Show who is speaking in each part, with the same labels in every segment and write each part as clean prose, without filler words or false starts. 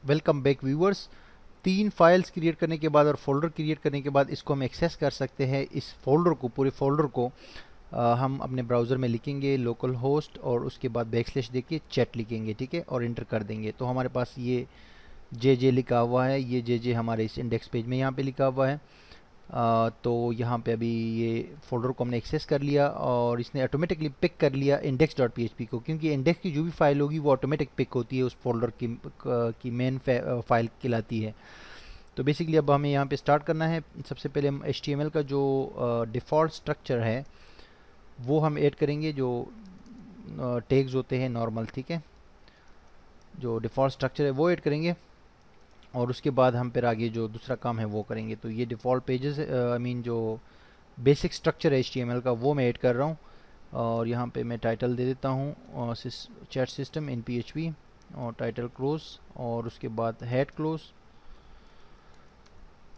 Speaker 1: Welcome back viewers. 3 files create करने के बाद और फोल्डर क्रिएट करने के बाद इसको हम एक्सेस कर सकते हैं। इस फोल्डर को, पूरे फोल्डर को हम अपने ब्राउज़र में लिखेंगे लोकल होस्ट और उसके बाद बैकस्लैश देके चैट लिखेंगे, ठीक है, और इंटर कर देंगे। तो हमारे पास ये जे लिखा हुआ है, ये जे हमारे इस इंडेक्स पेज में यहाँ पे लिखा हुआ है। तो यहाँ पे अभी ये फोल्डर को हमने एक्सेस कर लिया और इसने ऑटोमेटिकली पिक कर लिया index.php को, क्योंकि इंडेक्स की जो भी फाइल होगी वो ऑटोमेटिक पिक होती है, उस फोल्डर की मेन फाइल कहलाती है। तो बेसिकली अब हमें यहाँ पे स्टार्ट करना है। सबसे पहले हम HTML का जो डिफ़ॉल्ट स्ट्रक्चर है वो हम ऐड करेंगे, जो टैग्स होते हैं नॉर्मल, ठीक है, जो डिफ़ॉल्ट स्ट्रक्चर है वो ऐड करेंगे और उसके बाद हम फिर आगे जो दूसरा काम है वो करेंगे। तो ये डिफ़ॉल्ट पेजेस आई मीन जो बेसिक स्ट्रक्चर है HTML का वो मैं ऐड कर रहा हूँ। और यहाँ पे मैं टाइटल दे देता हूँ चैट सिस्टम इन PHP और टाइटल क्लोज और उसके बाद हेड क्लोज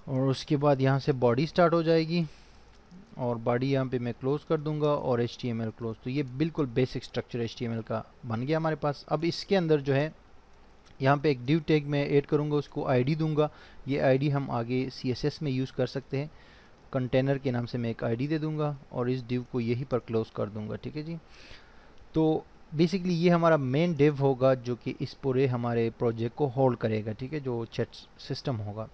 Speaker 1: और उसके बाद यहाँ से बॉडी स्टार्ट हो जाएगी और बॉडी यहाँ पे मैं क्लोज कर दूंगा और HTML क्लोज। तो ये बिल्कुल बेसिक स्ट्रक्चर HTML का बन गया हमारे पास। अब इसके अंदर जो है यहाँ पे एक div टैग मैं ऐड करूँगा, उसको ID दूंगा। ये ID हम आगे CSS में यूज़ कर सकते हैं। कंटेनर के नाम से मैं एक ID दे दूंगा और इस div को यहीं पर क्लोज कर दूंगा, ठीक है जी। तो बेसिकली ये हमारा मेन div होगा जो कि इस पूरे हमारे प्रोजेक्ट को होल्ड करेगा, ठीक है, जो चैट सिस्टम होगा।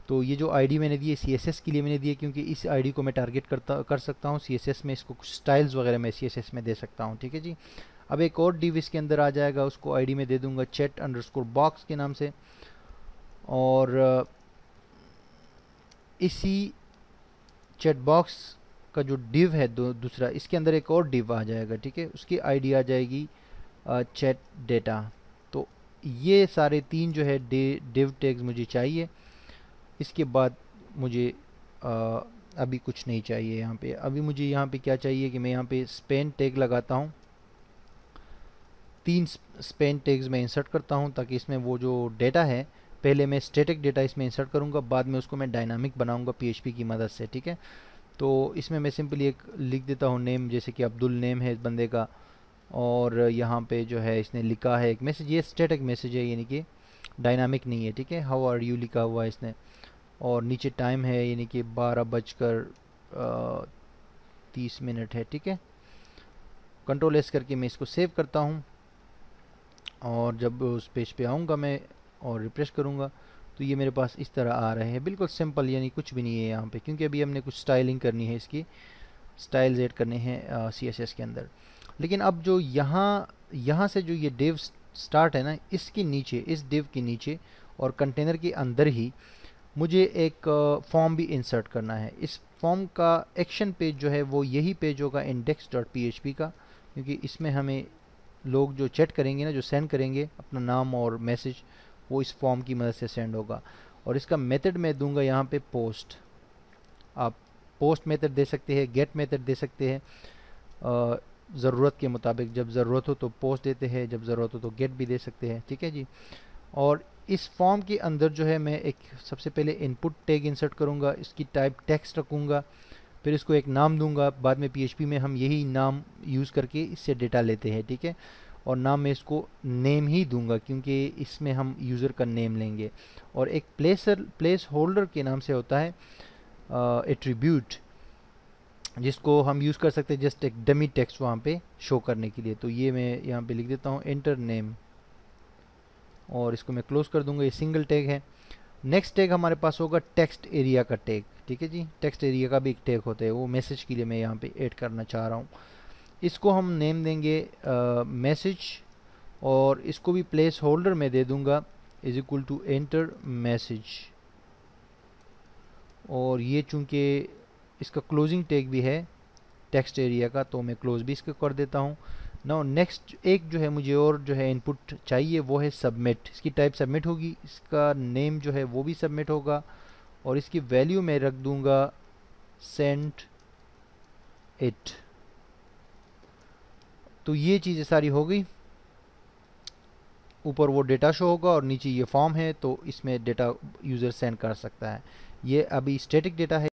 Speaker 1: तो ये जो ID मैंने दी है CSS के लिए मैंने दी है, क्योंकि इस ID को मैं टारगेट कर सकता हूँ CSS में, इसको कुछ स्टाइल्स वगैरह मैं CSS में दे सकता हूँ, ठीक है जी। अब एक और div इसके अंदर आ जाएगा, उसको ID में दे दूंगा chat_box के नाम से। और इसी चैट बॉक्स का जो div है दूसरा, इसके अंदर एक और div आ जाएगा, ठीक है, उसकी ID आ जाएगी चैट डेटा। तो ये सारे 3 जो है div टैग्स मुझे चाहिए। इसके बाद मुझे अभी कुछ नहीं चाहिए यहाँ पे। अभी मुझे यहाँ पे क्या चाहिए कि मैं यहाँ पे स्पेन टैग लगाता हूँ। 3 स्पेन टैग्स में इंसर्ट करता हूँ ताकि इसमें वो जो डेटा है, पहले मैं स्टैटिक डेटा इसमें इंसर्ट करूँगा, बाद में उसको मैं डायनामिक बनाऊँगा PHP की मदद से, ठीक है। तो इसमें मैं सिंपली एक लिख देता हूँ नेम, जैसे कि अब्दुल नेम है इस बंदे का, और यहाँ पे जो है इसने लिखा है एक मैसेज, ये स्टैटिक मैसेज है यानी कि डायनामिक नहीं है, ठीक है। हाउ आर यू लिखा हुआ है इसने, और नीचे टाइम है यानी कि 12:30 है, ठीक है। कंट्रोल S करके मैं इसको सेव करता हूँ और जब उस पेज पे आऊँगा मैं और रिफ्रेश करूँगा तो ये मेरे पास इस तरह आ रहे हैं, बिल्कुल सिंपल, यानी कुछ भी नहीं है यहाँ पे, क्योंकि अभी हमने कुछ स्टाइलिंग करनी है, इसकी स्टाइल्स ऐड करने हैं CSS के अंदर। लेकिन अब जो यहाँ से जो ये div स्टार्ट है ना, इसके नीचे, इस div के नीचे और कंटेनर के अंदर ही मुझे एक फॉर्म भी इंसर्ट करना है। इस फॉर्म का एक्शन पेज जो है वो यही पेज होगा index.php का, क्योंकि इसमें हमें लोग जो चैट करेंगे ना, जो सेंड करेंगे अपना नाम और मैसेज, वो इस फॉर्म की मदद से सेंड होगा। और इसका मेथड मैं दूंगा यहाँ पे पोस्ट। आप पोस्ट मेथड दे सकते हैं, गेट मेथड दे सकते हैं, ज़रूरत के मुताबिक। जब ज़रूरत हो तो पोस्ट देते हैं, जब ज़रूरत हो तो गेट भी दे सकते हैं, ठीक है जी। और इस फॉर्म के अंदर जो है मैं एक सबसे पहले इनपुट टैग इंसर्ट करूँगा, इसकी टाइप टेक्स्ट रखूँगा, फिर इसको एक नाम दूंगा। बाद में PHP में हम यही नाम यूज़ करके इससे डेटा लेते हैं, ठीक है। और नाम में इसको नेम ही दूंगा क्योंकि इसमें हम यूज़र का नेम लेंगे। और एक प्लेस होल्डर के नाम से होता है एट्रीब्यूट, जिसको हम यूज़ कर सकते हैं जस्ट एक डमी टेक्स्ट वहाँ पे शो करने के लिए। तो ये मैं यहाँ पे लिख देता हूँ एंटर नेम और इसको मैं क्लोज कर दूंगा। ये सिंगल टैग है। नेक्स्ट टैग हमारे पास होगा टेक्स्ट एरिया का टैग, ठीक है जी। टेक्स्ट एरिया का भी एक टैग होता है, वो मैसेज के लिए मैं यहाँ पे ऐड करना चाह रहा हूँ। इसको हम नेम देंगे मैसेज और इसको भी प्लेस होल्डर में दे दूंगा is equal to enter message. और ये चूंकि इसका क्लोजिंग टैग भी है टेक्स्ट एरिया का, तो मैं क्लोज भी इसको कर देता हूँ। नाउ नेक्स्ट एक जो है मुझे और जो है इनपुट चाहिए वो है सबमिट। इसकी टाइप सबमिट होगी, इसका नेम जो है वो भी सबमिट होगा और इसकी वैल्यू मैं रख दूंगा सेंड इट। तो ये चीज़ें सारी हो गई। ऊपर वो डेटा शो होगा और नीचे ये फॉर्म है, तो इसमें डेटा यूज़र सेंड कर सकता है। ये अभी स्टैटिक डेटा है।